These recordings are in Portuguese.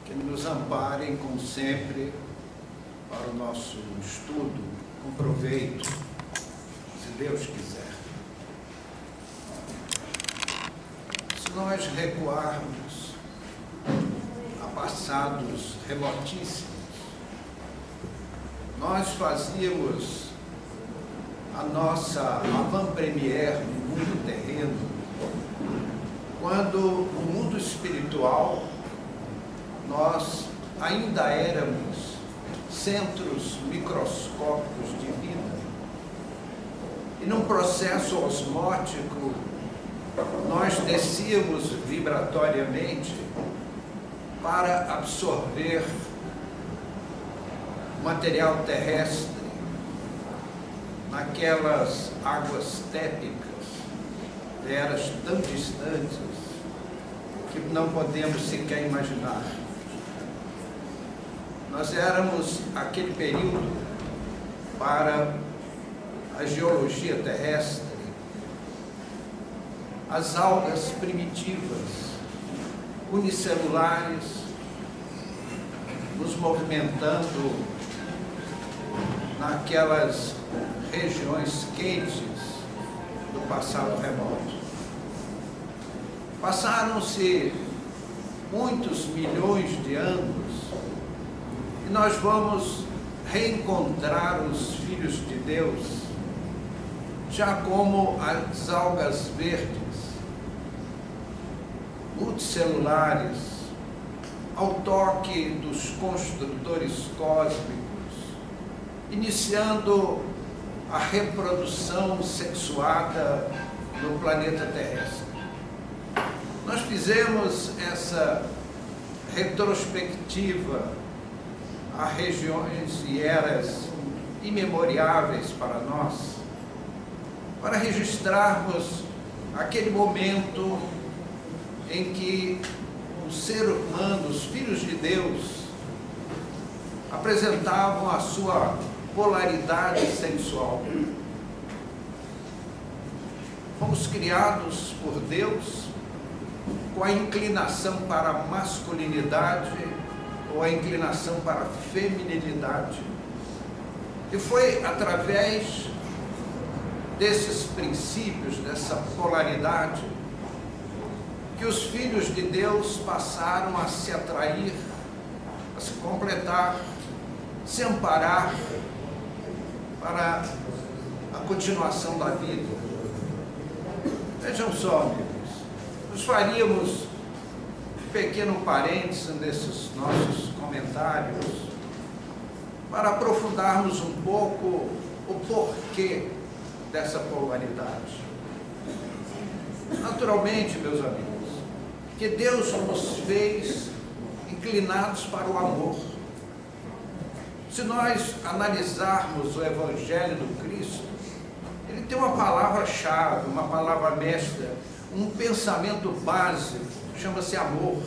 que nos amparem, como sempre, para o nosso estudo, com proveito, se Deus quiser. Se nós recuarmos a passados remotíssimos, nós fazíamos a nossa avant-première no mundo terreno, quando no mundo espiritual nós ainda éramos centros microscópicos de vida, e num processo osmótico nós descíamos vibratoriamente para absorver material terrestre naquelas águas tépicas, eras tão distantes que não podemos sequer imaginar. Nós éramos, aquele período, para a geologia terrestre, as algas primitivas, unicelulares, nos movimentando naquelas regiões quentes do passado remoto. Passaram-se muitos milhões de anos e nós vamos reencontrar os filhos de Deus já como as algas verdes, multicelulares, ao toque dos construtores cósmicos, iniciando a reprodução sexuada no planeta terrestre. Nós fizemos essa retrospectiva a regiões e eras imemoriáveis para nós, para registrarmos aquele momento em que o ser humano, os filhos de Deus, apresentavam a sua polaridade sensual. Fomos criados por Deus com a inclinação para a masculinidade ou a inclinação para a feminilidade. E foi através desses princípios, dessa polaridade, que os filhos de Deus passaram a se atrair, a se completar, se amparar para a continuação da vida. Vejam só, amigos, nós faríamos um pequeno parênteses nesses nossos comentários para aprofundarmos um pouco o porquê dessa polaridade. Naturalmente, meus amigos, que Deus nos fez inclinados para o amor. Se nós analisarmos o Evangelho do Cristo, ele tem uma palavra-chave, uma palavra mestra, um pensamento básico, chama-se amor.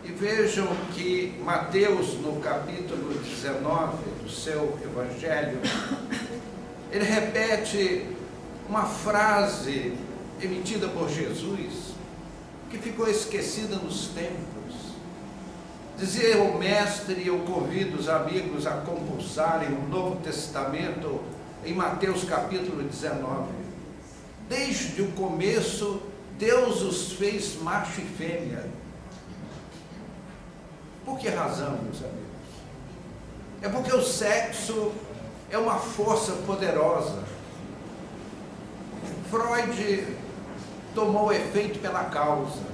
E vejam que Mateus, no capítulo 19 do seu Evangelho, ele repete uma frase emitida por Jesus, que ficou esquecida nos tempos. Dizia o mestre, e eu convido os amigos a compulsarem o Novo Testamento em Mateus capítulo 19. Desde o começo, Deus os fez macho e fêmea. Por que razão, meus amigos? É porque o sexo é uma força poderosa. Freud tomou efeito pela causa.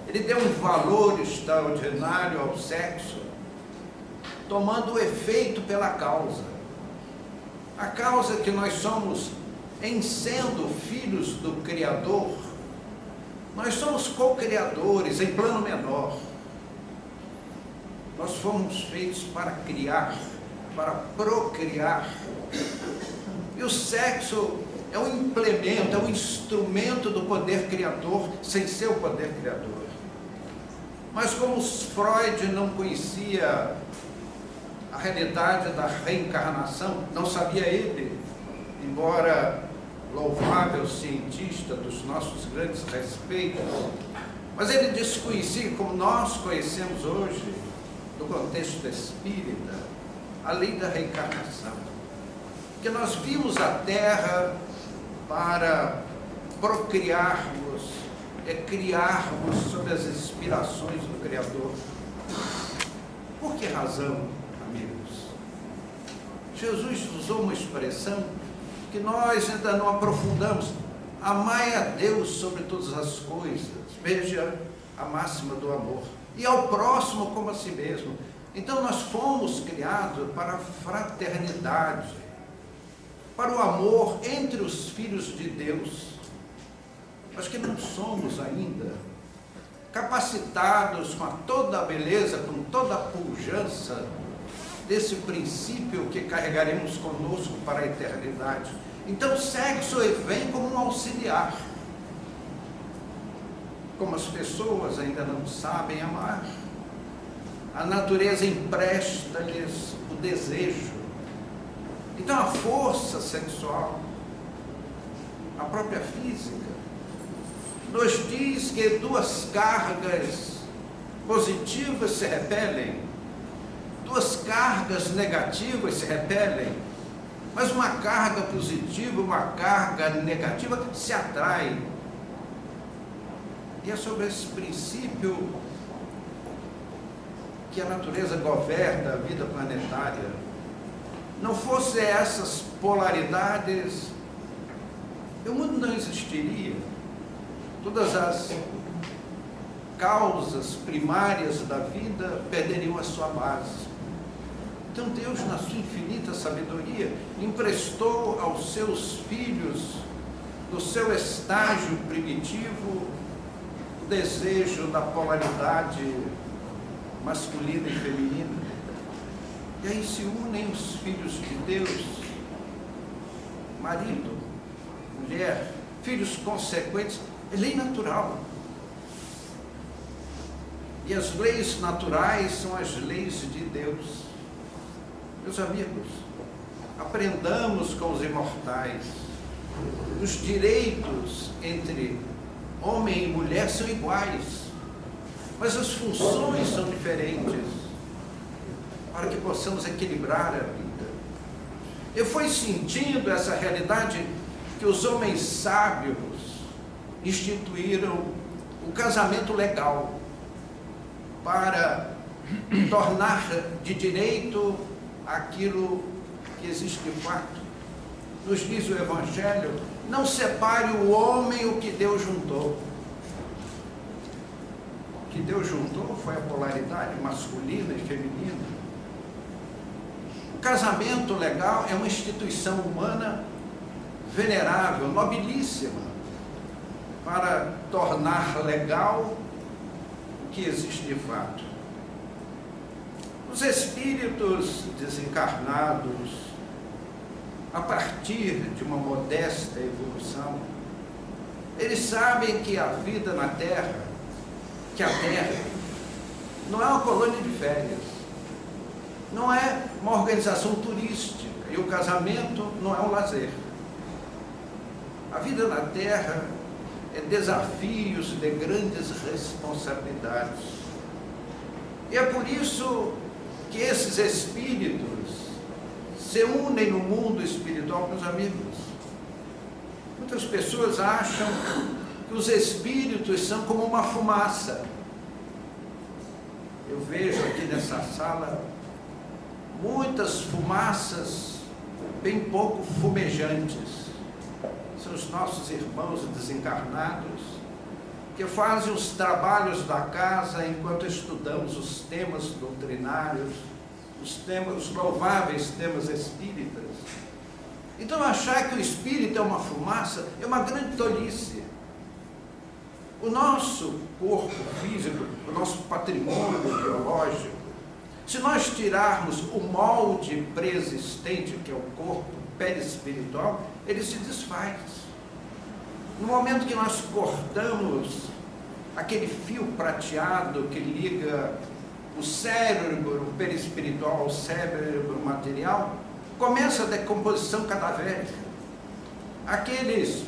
Ele deu um valor extraordinário ao sexo, tomando o efeito pela causa. A causa que nós somos, em sendo filhos do Criador, nós somos co-criadores em plano menor. Nós fomos feitos para criar, para procriar. E o sexo é um implemento, é um instrumento do poder criador, sem ser o poder criador. Mas como Freud não conhecia a realidade da reencarnação, não sabia ele, embora louvável cientista dos nossos grandes respeitos, Mas ele desconhecia, como nós conhecemos hoje, no contexto espírita, a lei da reencarnação. Que nós vimos a Terra para procriarmos, criarmos sob as inspirações do Criador. Por que razão, amigos? Jesus usou uma expressão que nós ainda não aprofundamos: amai a Deus sobre todas as coisas. Veja a máxima do amor. E ao próximo como a si mesmo. Então nós fomos criados para a fraternidade, para o amor entre os filhos de Deus. Mas que não somos ainda capacitados com toda a beleza, com toda a pujança desse princípio que carregaremos conosco para a eternidade. Então o sexo vem como um auxiliar. Como as pessoas ainda não sabem amar, a natureza empresta-lhes o desejo. Então a força sexual, a própria física, nos diz que duas cargas positivas se repelem, duas cargas negativas se repelem, mas uma carga positiva, uma carga negativa se atraem. E é sobre esse princípio que a natureza governa a vida planetária. Não fossem essas polaridades, o mundo não existiria. Todas as causas primárias da vida perderiam a sua base. Então Deus, na sua infinita sabedoria, emprestou aos seus filhos, no seu estágio primitivo, o desejo da polaridade masculina e feminina. E aí se unem os filhos de Deus, marido, mulher, filhos consequentes. É lei natural. E as leis naturais são as leis de Deus. Meus amigos, aprendamos com os imortais. Os direitos entre homem e mulher são iguais, mas as funções são diferentes, para que possamos equilibrar a vida. Eu fui sentindo essa realidade que os homens sábios instituíram o casamento legal para tornar de direito aquilo que existe de fato. Nos diz o Evangelho: não separe o homem o que Deus juntou. O que Deus juntou foi a polaridade masculina e feminina. O casamento legal é uma instituição humana venerável, nobilíssima, para tornar legal o que existe de fato. Os espíritos desencarnados, a partir de uma modesta evolução, eles sabem que a vida na Terra, que a Terra não é uma colônia de férias, não é uma organização turística, e o casamento não é um lazer. A vida na Terra é desafios de grandes responsabilidades. E é por isso que esses espíritos se unem no mundo espiritual, meus amigos. Muitas pessoas acham que os espíritos são como uma fumaça. Eu vejo aqui nessa sala muitas fumaças bem pouco fumejantes. São os nossos irmãos desencarnados que fazem os trabalhos da casa enquanto estudamos os temas doutrinários, os louváveis temas espíritas. Então achar que o espírito é uma fumaça é uma grande tolice. O nosso corpo físico, o nosso patrimônio biológico, se nós tirarmos o molde preexistente, que é o corpo perispiritual, ele se desfaz. No momento que nós cortamos aquele fio prateado que liga o cérebro perispiritual ao cérebro material, começa a decomposição cadavérica. Aqueles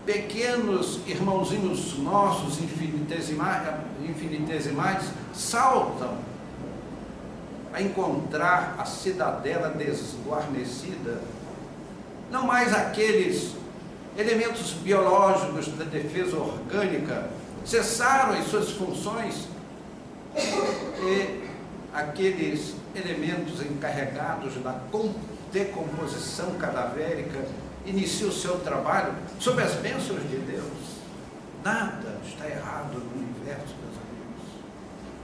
pequenos irmãozinhos nossos, infinitesimais, saltam a encontrar a cidadela desguarnecida. Não mais aqueles elementos biológicos da defesa orgânica cessaram as suas funções, e aqueles elementos encarregados da decomposição cadavérica iniciam o seu trabalho sob as bênçãos de Deus. Nada está errado no universo, meus amigos.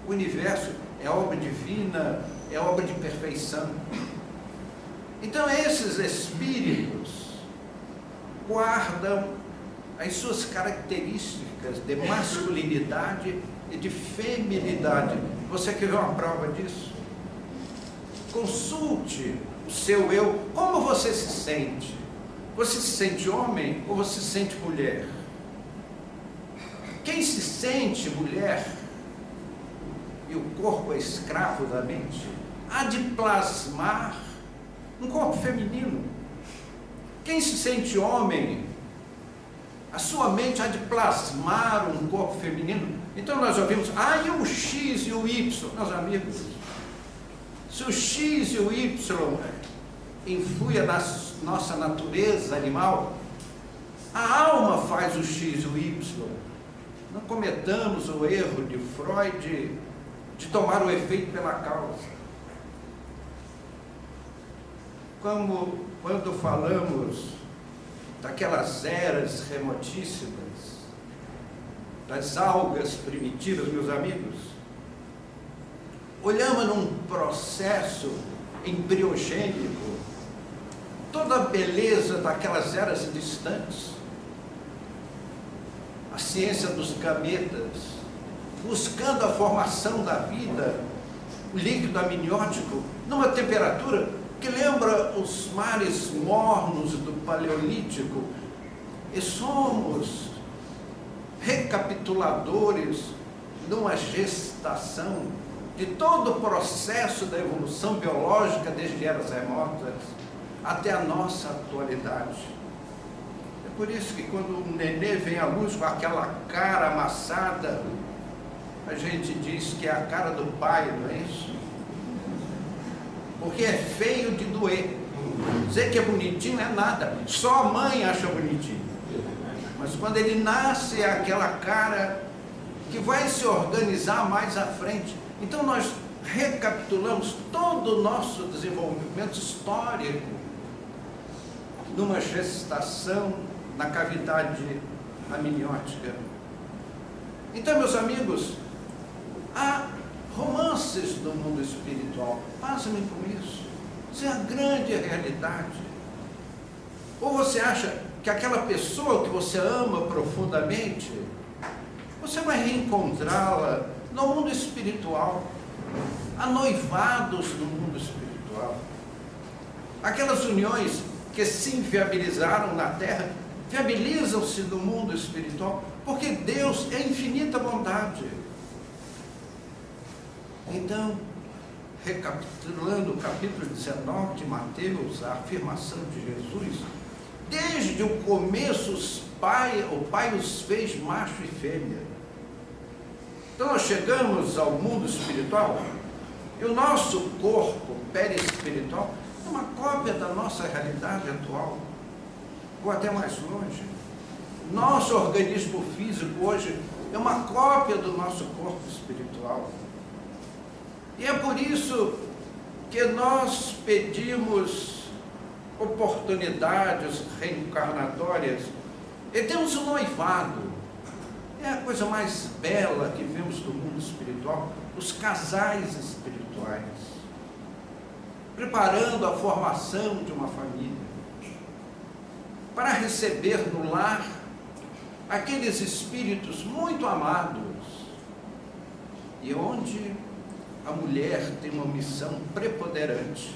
O universo é obra divina, é obra de perfeição. Então esses espíritos guardam as suas características de masculinidade e de feminilidade. Você quer ver uma prova disso? Consulte o seu eu. Como você se sente? Você se sente homem ou você se sente mulher? Quem se sente mulher e o corpo é escravo da mente, há de plasmar um corpo feminino. Quem se sente homem, a sua mente há de plasmar um corpo feminino. Então nós ouvimos, e o X e o Y, meus amigos, se o X e o Y influem na nossa natureza animal, a alma faz o X e o Y. Não cometamos o erro de Freud de tomar o efeito pela causa. Como quando falamos daquelas eras remotíssimas, das algas primitivas, meus amigos, olhamos num processo embriogênico, toda a beleza daquelas eras distantes, a ciência dos gametas, buscando a formação da vida, o líquido amniótico, numa temperatura que lembra os mares mornos do Paleolítico, e somos recapituladores numa gestação de todo o processo da evolução biológica desde eras remotas até a nossa atualidade. É por isso que quando um nenê vem à luz com aquela cara amassada, a gente diz que é a cara do pai, não é isso? Porque é feio de doer. Dizer que é bonitinho é nada, só a mãe acha bonitinho. Mas quando ele nasce é aquela cara que vai se organizar mais à frente. Então nós recapitulamos todo o nosso desenvolvimento histórico numa gestação na cavidade amniótica. Então, meus amigos, há romances do mundo espiritual. Pasmem com isso. Isso é a grande realidade. Ou você acha que aquela pessoa que você ama profundamente, você vai reencontrá-la no mundo espiritual. Há noivados no mundo espiritual. Aquelas uniões que se inviabilizaram na terra, viabilizam-se no mundo espiritual, porque Deus é infinita bondade. Então, recapitulando o capítulo 19 de Mateus, a afirmação de Jesus, desde o começo o Pai os fez macho e fêmea. Então nós chegamos ao mundo espiritual e o nosso corpo perispiritual é uma cópia da nossa realidade atual, ou até mais longe. Nosso organismo físico hoje é uma cópia do nosso corpo espiritual. E é por isso que nós pedimos oportunidades reencarnatórias e temos um noivado. É a coisa mais bela que vemos no mundo espiritual, os casais espirituais, preparando a formação de uma família, para receber no lar aqueles espíritos muito amados, e onde a mulher tem uma missão preponderante,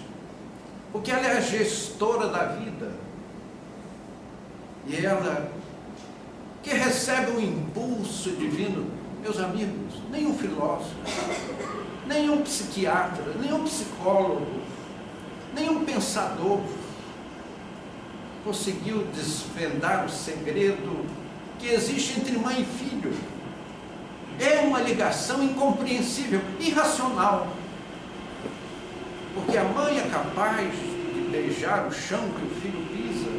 porque ela é a gestora da vida, e ela que recebe um impulso divino. Meus amigos, nenhum filósofo, nenhum psiquiatra, nenhum psicólogo, nenhum pensador conseguiu desvendar o segredo que existe entre mãe e filho. É uma ligação incompreensível, irracional. Porque a mãe é capaz de beijar o chão que o filho pisa.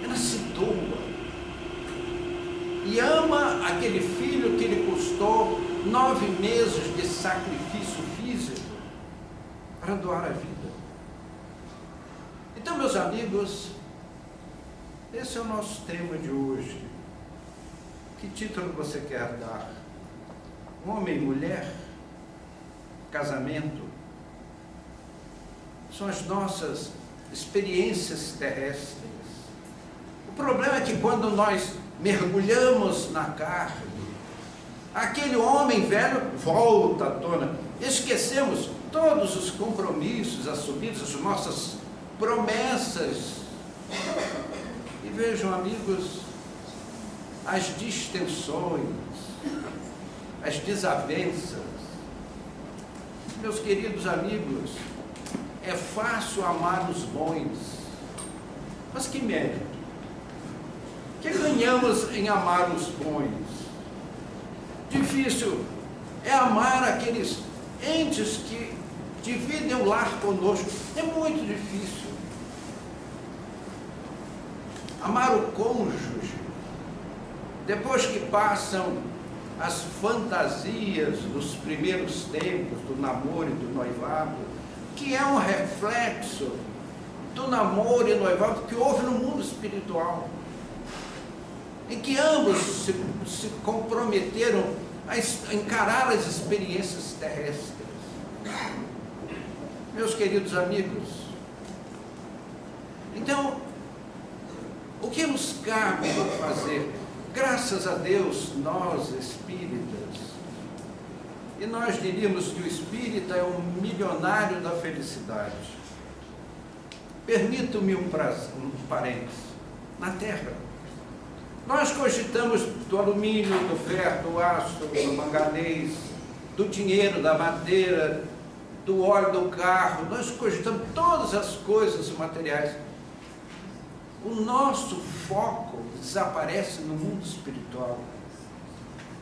Ela se doa. E ama aquele filho que lhe custou 9 meses de sacrifício físico para doar a vida. Então, meus amigos, esse é o nosso tema de hoje. Que título você quer dar? Homem e mulher? Casamento? São as nossas experiências terrestres. O problema é que quando nós mergulhamos na carne, aquele homem velho volta à tona. Esquecemos todos os compromissos assumidos, as nossas promessas. E vejam, amigos, as distensões, as desavenças. Meus queridos amigos, é fácil amar os bons, mas que mérito? O que ganhamos em amar os bons? Difícil é amar aqueles entes que dividem o lar conosco. É muito difícil. Amar o cônjuge, depois que passam as fantasias dos primeiros tempos, do namoro e do noivado, que é um reflexo do namoro e noivado que houve no mundo espiritual, em que ambos se comprometeram a encarar as experiências terrestres. Meus queridos amigos, então, o que nos cabe fazer? Graças a Deus, nós espíritas, e nós diríamos que o espírita é um milionário da felicidade. Permita-me um parênteses. Na Terra, nós cogitamos do alumínio, do ferro, do aço, do manganês, do dinheiro, da madeira, do óleo do carro. Nós cogitamos todas as coisas materiais. O nosso foco desaparece no mundo espiritual.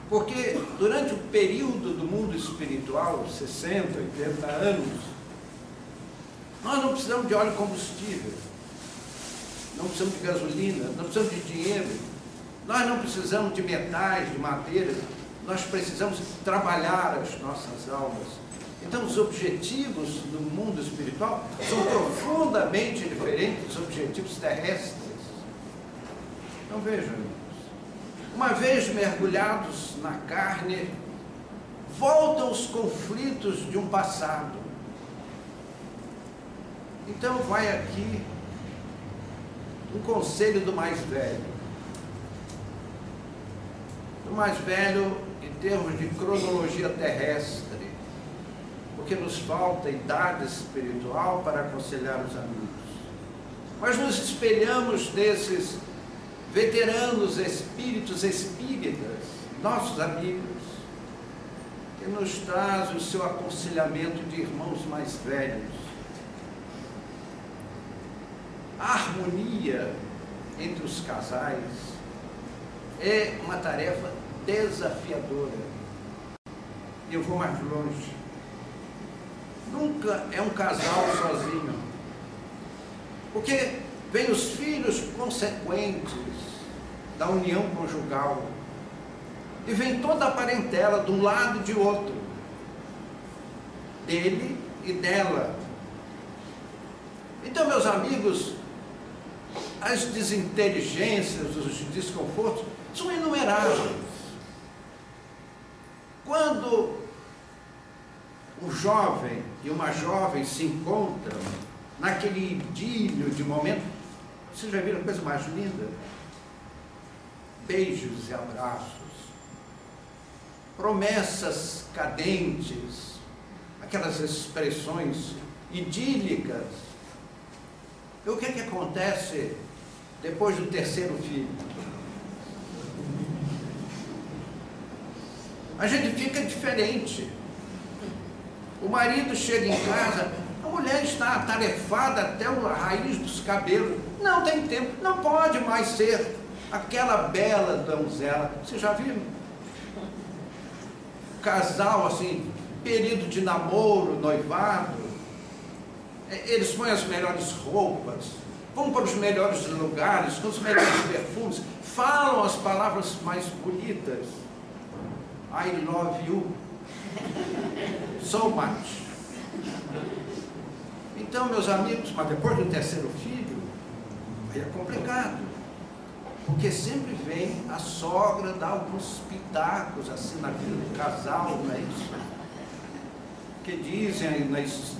Porque durante o período do mundo espiritual, 60, 80 anos, nós não precisamos de óleo combustível, não precisamos de gasolina, não precisamos de dinheiro, nós não precisamos de metais, de madeira, nós precisamos trabalhar as nossas almas. Então, os objetivos do mundo espiritual são profundamente diferentes dos objetivos terrestres. Então, vejam, uma vez mergulhados na carne, voltam os conflitos de um passado. Então, vai aqui um conselho do mais velho. Do mais velho em termos de cronologia terrestre, porque nos falta idade espiritual para aconselhar os amigos. Mas nos espelhamos desses veteranos espíritos espíritas, nossos amigos, que nos traz o seu aconselhamento de irmãos mais velhos. A harmonia entre os casais é uma tarefa desafiadora. Eu vou mais longe. Nunca é um casal sozinho, porque vem os filhos consequentes da união conjugal, e vem toda a parentela de um lado e de outro, dele e dela. Então, meus amigos, as desinteligências, os desconfortos são inumeráveis. Quando um jovem e uma jovem se encontram naquele idílio de momento, vocês já viram a coisa mais linda? Beijos e abraços, promessas cadentes, aquelas expressões idílicas. E o que é que acontece depois do terceiro filho? A gente fica diferente. O marido chega em casa, a mulher está atarefada até a raiz dos cabelos. Não tem tempo, não pode mais ser aquela bela donzela. Você já viu? Casal assim, período de namoro, noivado, eles põem as melhores roupas, vão para os melhores lugares, com os melhores perfumes, falam as palavras mais bonitas. I love you so much. Então, meus amigos, mas depois do terceiro filho, aí é complicado, porque sempre vem a sogra dar alguns pitacos assim na vida do casal, não é isso? Que dizem aí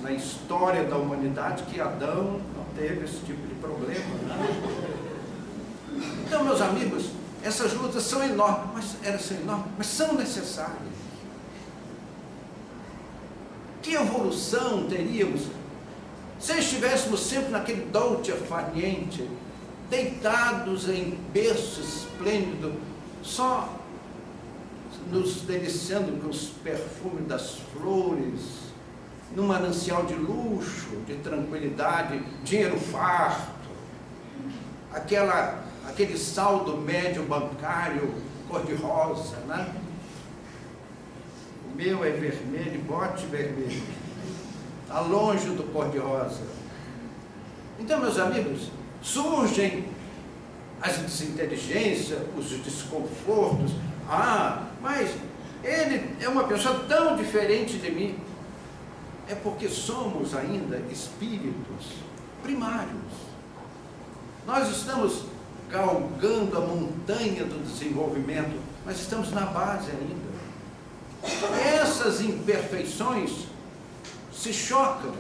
na história da humanidade que Adão não teve esse tipo de problema, né? Então, meus amigos, essas lutas são enormes, mas são necessárias. Que evolução teríamos se estivéssemos sempre naquele dolce far niente, deitados em berço esplêndido, só nos deliciando com os perfumes das flores, num manancial de luxo, de tranquilidade, dinheiro farto, aquele saldo médio bancário cor-de-rosa, né? O meu é vermelho, bote vermelho, está longe do cor-de-rosa. Então, meus amigos, surgem as desinteligências, os desconfortos. Mas ele é uma pessoa tão diferente de mim. É porque somos ainda espíritos primários. Nós estamos galgando a montanha do desenvolvimento, mas estamos na base ainda. Essas imperfeições se chocam.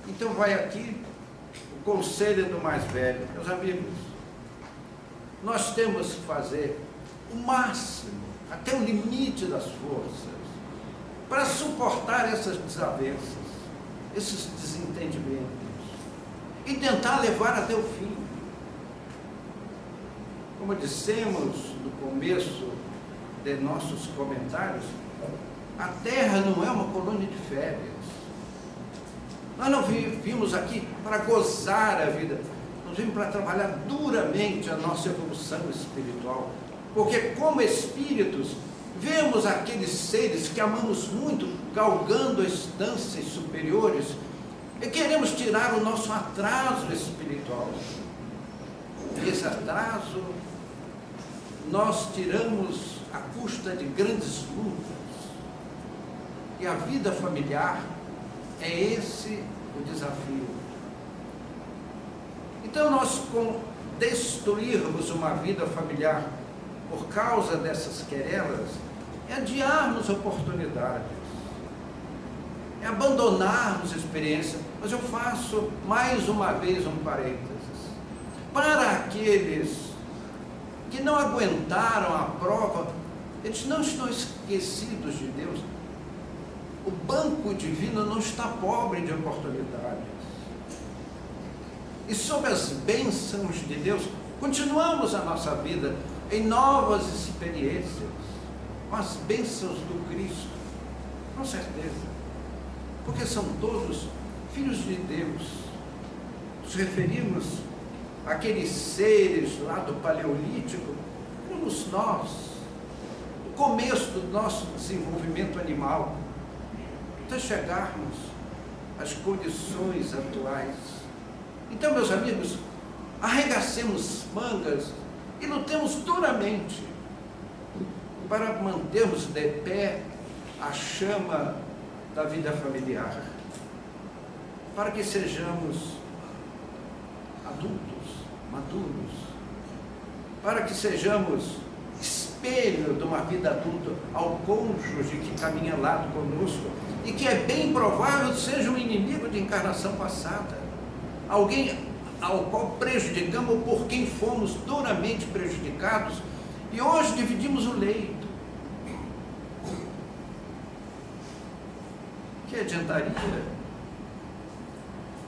Então vai aqui o conselho do mais velho. Meus amigos, nós temos que fazer o máximo, até o limite das forças, para suportar essas desavenças, esses desentendimentos, e tentar levar até o fim. Como dissemos no começo de nossos comentários, a Terra não é uma colônia de férias. Nós não vimos aqui para gozar a vida, nós vimos para trabalhar duramente a nossa evolução espiritual, porque como espíritos, vemos aqueles seres que amamos muito, galgando instâncias superiores, e queremos tirar o nosso atraso espiritual. E esse atraso nós tiramos à custa de grandes lutas. E a vida familiar é esse o desafio. Então, nós destruirmos uma vida familiar por causa dessas querelas, é adiarmos oportunidades, é abandonarmos experiência. Mas eu faço mais uma vez um parênteses. Para aqueles que não aguentaram a prova, eles não estão esquecidos de Deus. O banco divino não está pobre de oportunidades. E sob as bênçãos de Deus, continuamos a nossa vida em novas experiências, com as bênçãos do Cristo, com certeza, porque são todos filhos de Deus. Nos referimos àqueles seres lá do Paleolítico, somos nós, o começo do nosso desenvolvimento animal, até chegarmos às condições atuais. Então, meus amigos, arregacemos mangas e lutemos duramente para mantermos de pé a chama da vida familiar, para que sejamos adultos, maduros, para que sejamos espelho de uma vida adulta ao cônjuge que caminha ao lado conosco e que é bem provável seja um inimigo de encarnação passada, alguém ao qual prejudicamos ou por quem fomos duramente prejudicados e hoje dividimos o leito. Que adiantaria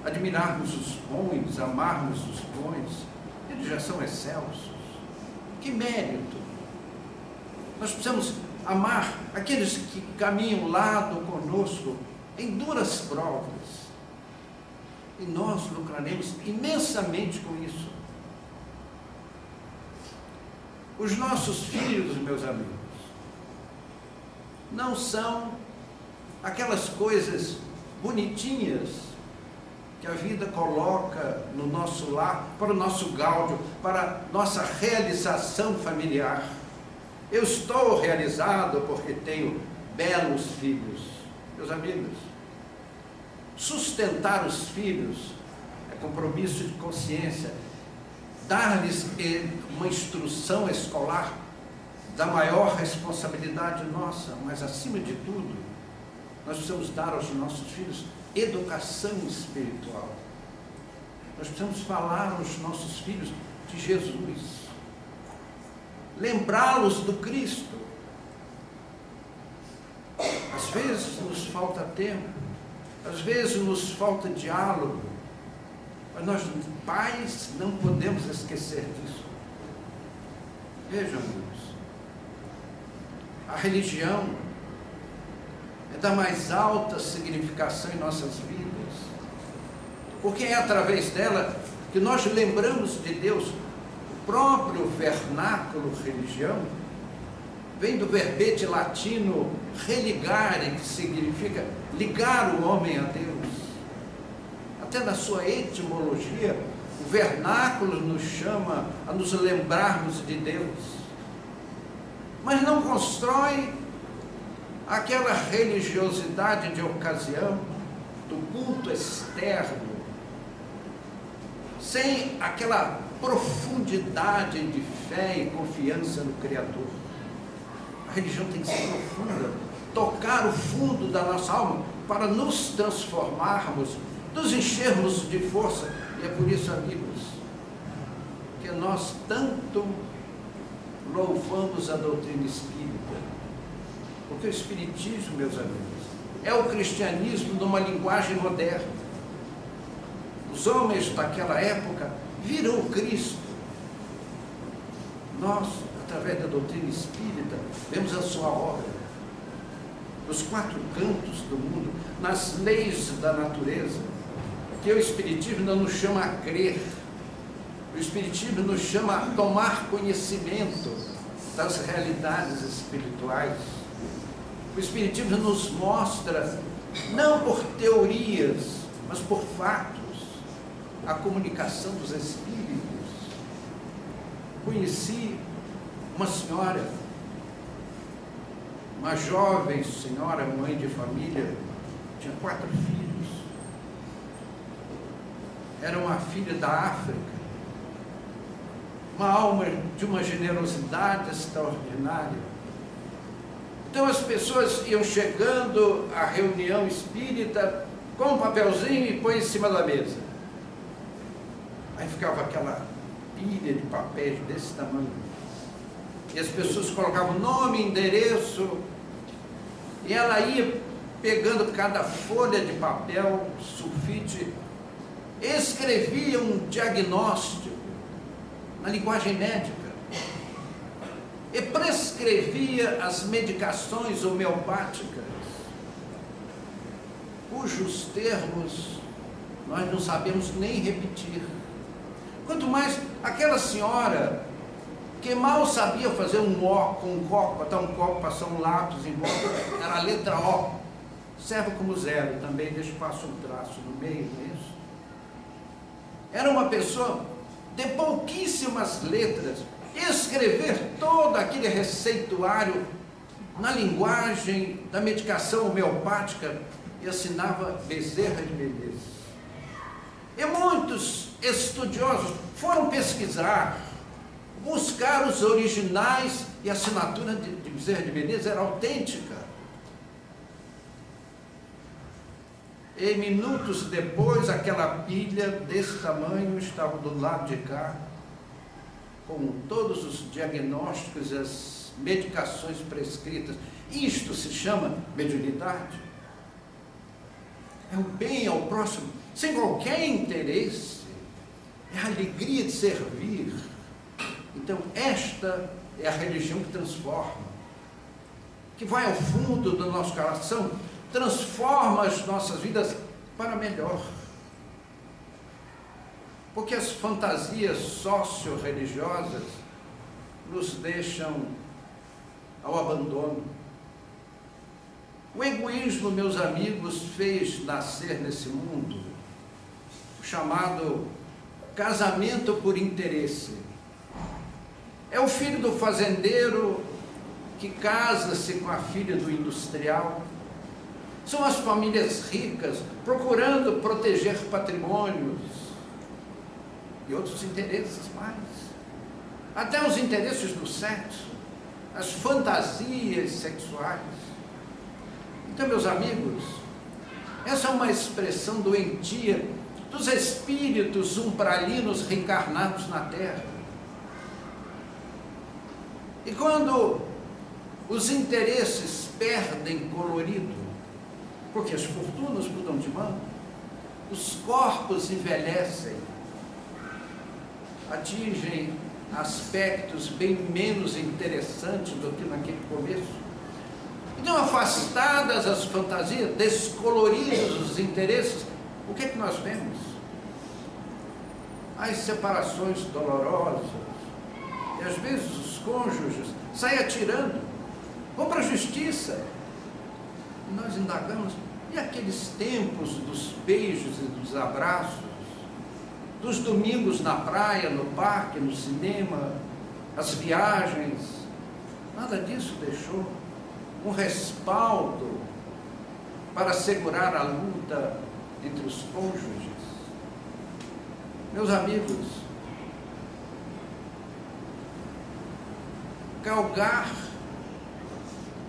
admirarmos os bons, amarmos os bons? Eles já são excelsos. Que mérito! Nós precisamos amar aqueles que caminham lado conosco em duras provas. E nós lucraremos imensamente com isso. Os nossos filhos, meus amigos, não são aquelas coisas bonitinhas que a vida coloca no nosso lar, para o nosso gáudio, para a nossa realização familiar. Eu estou realizado porque tenho belos filhos. Meus amigos, sustentar os filhos é compromisso de consciência. Dar-lhes uma instrução escolar da maior responsabilidade nossa, mas acima de tudo, nós precisamos dar aos nossos filhos educação espiritual. Nós precisamos falar aos nossos filhos de Jesus, lembrá-los do Cristo. Às vezes nos falta tempo, às vezes nos falta diálogo, mas nós, pais, não podemos esquecer disso. Vejam, amigos, a religião é da mais alta significação em nossas vidas, porque é através dela que nós lembramos de Deus. O próprio vernáculo religião vem do verbete latino religare, que significa ligar o homem a Deus. Até na sua etimologia, o vernáculo nos chama a nos lembrarmos de Deus, mas não constrói aquela religiosidade de ocasião, do culto externo, sem aquela profundidade de fé e confiança no Criador. A religião tem que ser profunda, tocar o fundo da nossa alma para nos transformarmos, nos enchermos de força. E é por isso, amigos, que nós tanto louvamos a doutrina espírita. Porque o espiritismo, meus amigos, é o cristianismo numa linguagem moderna. Os homens daquela época viram o Cristo. Nós, através da doutrina espírita, vemos a sua obra nos quatro cantos do mundo, nas leis da natureza, que o espiritismo não nos chama a crer. O espiritismo nos chama a tomar conhecimento das realidades espirituais. O espiritismo nos mostra, não por teorias, mas por fatos, a comunicação dos espíritos. Conheci uma senhora, uma jovem senhora, mãe de família, tinha 4 filhos. Era uma filha da África, uma alma de uma generosidade extraordinária. Então as pessoas iam chegando à reunião espírita com um papelzinho e põe em cima da mesa. Aí ficava aquela pilha de papéis desse tamanho. E as pessoas colocavam nome, endereço, e ela ia pegando cada folha de papel, sulfite, escrevia um diagnóstico na linguagem médica e prescrevia as medicações homeopáticas, cujos termos nós não sabemos nem repetir. Quanto mais aquela senhora que mal sabia fazer um O com um copo, botar um copo, passar um lápis em volta, era a letra O, serve como 0 também, deixa eu passar um traço no meio, não é isso? Era uma pessoa de pouquíssimas letras, escrever todo aquele receituário na linguagem da medicação homeopática, e assinava Bezerra de Menezes. E muitos estudiosos foram pesquisar, buscar os originais, e a assinatura de Bezerra de Menezes era autêntica. E minutos depois, aquela pilha desse tamanho estava do lado de cá, com todos os diagnósticos e as medicações prescritas. Isto se chama mediunidade. É o bem ao próximo, sem qualquer interesse. É a alegria de servir. Então, esta é a religião que transforma, que vai ao fundo do nosso coração, transforma as nossas vidas para melhor. porque as fantasias socio-religiosas nos deixam ao abandono. O egoísmo, meus amigos, fez nascer nesse mundo o chamado casamento por interesse. É o filho do fazendeiro que casa-se com a filha do industrial. São as famílias ricas procurando proteger patrimônios e outros interesses mais. Até os interesses do sexo, as fantasias sexuais. Então, meus amigos, essa é uma expressão doentia dos espíritos umbralinos reencarnados na Terra. E quando os interesses perdem colorido, porque as fortunas mudam de mão, os corpos envelhecem, atingem aspectos bem menos interessantes do que naquele começo. Então, afastadas as fantasias, descoloridos os interesses, o que é que nós vemos? As separações dolorosas, e às vezes os cônjuges saem atirando, vão para a justiça. E nós indagamos, e aqueles tempos dos beijos e dos abraços, dos domingos na praia, no parque, no cinema, as viagens, nada disso deixou um respaldo para assegurar a luta entre os cônjuges. Meus amigos, galgar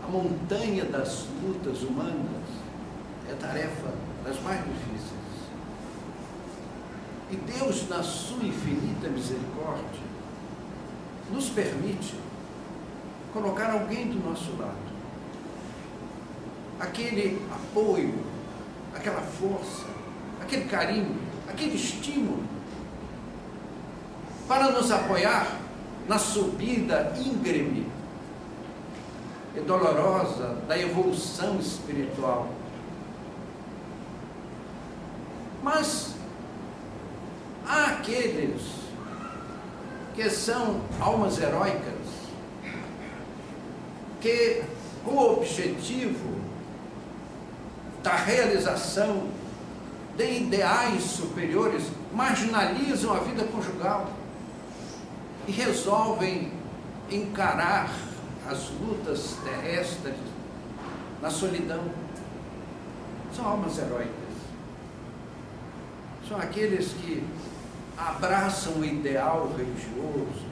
a montanha das lutas humanas é tarefa das mais difíceis. E Deus, na sua infinita misericórdia, nos permite colocar alguém do nosso lado. Aquele apoio, aquela força, aquele carinho, aquele estímulo para nos apoiar na subida íngreme e dolorosa da evolução espiritual. Mas há aqueles que são almas heróicas, que com o objetivo da realização de ideais superiores marginalizam a vida conjugal e resolvem encarar as lutas terrestres na solidão. São almas heróicas. São aqueles que abraçam o ideal religioso,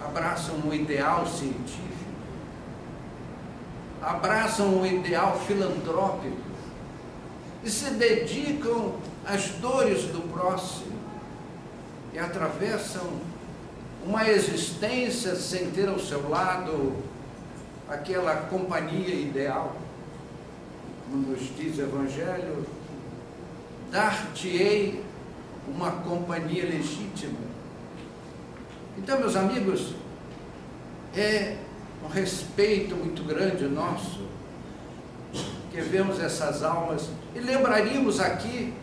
abraçam o ideal científico, abraçam o ideal filantrópico e se dedicam às dores do próximo e atravessam uma existência sem ter ao seu lado aquela companhia ideal. Como nos diz o Evangelho, dar-te-ei uma companhia legítima. Então, meus amigos, é um respeito muito grande nosso que vemos essas almas e lembraríamos aqui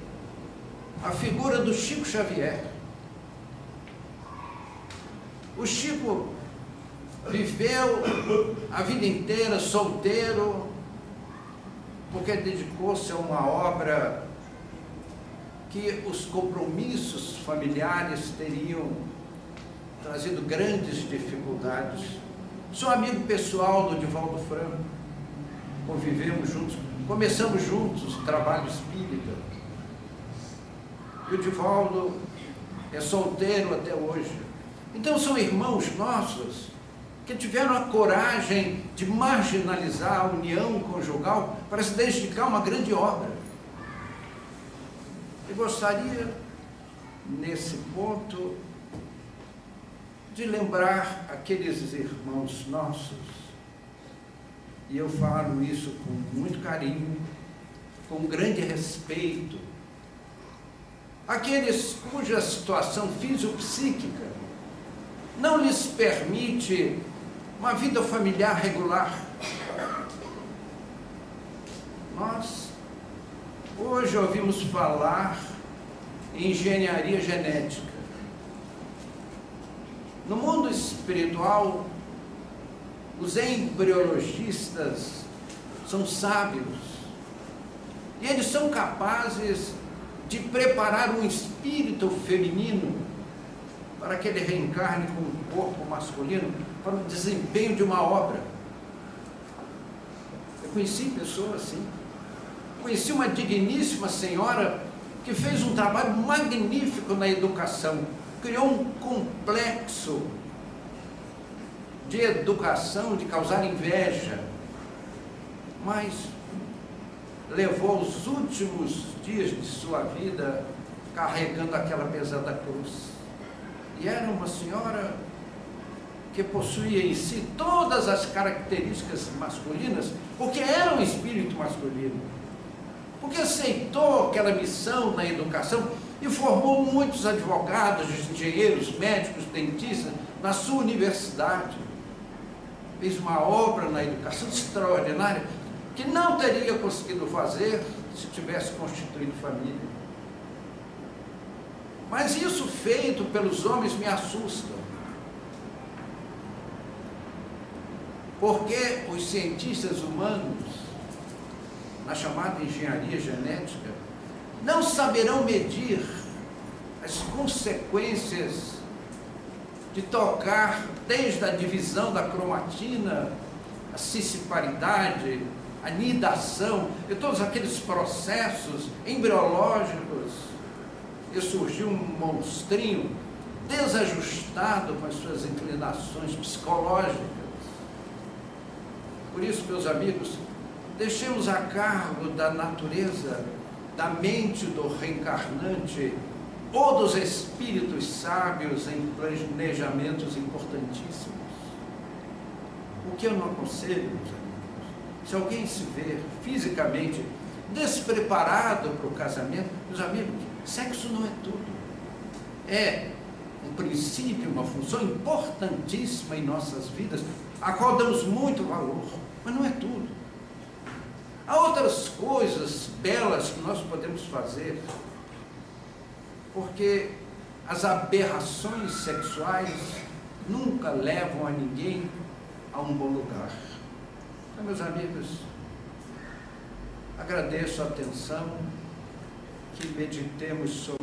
a figura do Chico Xavier. O Chico viveu a vida inteira solteiro, porque dedicou-se a uma obra que os compromissos familiares teriam trazido grandes dificuldades. Sou amigo pessoal do Divaldo Franco, convivemos juntos, começamos juntos o trabalho espírita. E o Divaldo é solteiro até hoje. Então são irmãos nossos que tiveram a coragem de marginalizar a união conjugal para se dedicar a uma grande obra. Eu gostaria, nesse ponto, de lembrar aqueles irmãos nossos, e eu falo isso com muito carinho, com grande respeito, aqueles cuja situação fisiopsíquica não lhes permite uma vida familiar regular. Nós hoje ouvimos falar em engenharia genética. No mundo espiritual, os embriologistas são sábios e eles são capazes de preparar um espírito feminino para que ele reencarne com um corpo masculino para o desempenho de uma obra. Eu conheci pessoas assim. Conheci uma digníssima senhora que fez um trabalho magnífico na educação, criou um complexo de educação, de causar inveja, mas levou os últimos dias de sua vida carregando aquela pesada cruz. E era uma senhora que possuía em si todas as características masculinas, porque era um espírito masculino, porque aceitou aquela missão na educação e formou muitos advogados, engenheiros, médicos, dentistas na sua universidade. Fez uma obra na educação extraordinária que não teria conseguido fazer se tivesse constituído família. Mas isso feito pelos homens me assusta, porque os cientistas humanos, na chamada engenharia genética, não saberão medir as consequências de tocar desde a divisão da cromatina, a cisciparidade, a nidação, e todos aqueles processos embriológicos, e surgiu um monstrinho desajustado com as suas inclinações psicológicas. Por isso, meus amigos, deixemos a cargo da natureza, da mente do reencarnante ou dos espíritos sábios em planejamentos importantíssimos. O que eu não aconselho, meus amigos, se alguém se vê fisicamente despreparado para o casamento, meus amigos, sexo não é tudo. É um princípio, uma função importantíssima em nossas vidas, a qual damos muito valor, mas não é tudo. Há outras coisas belas que nós podemos fazer, porque as aberrações sexuais nunca levam a ninguém a um bom lugar. Então, meus amigos, agradeço a atenção, que meditemos sobre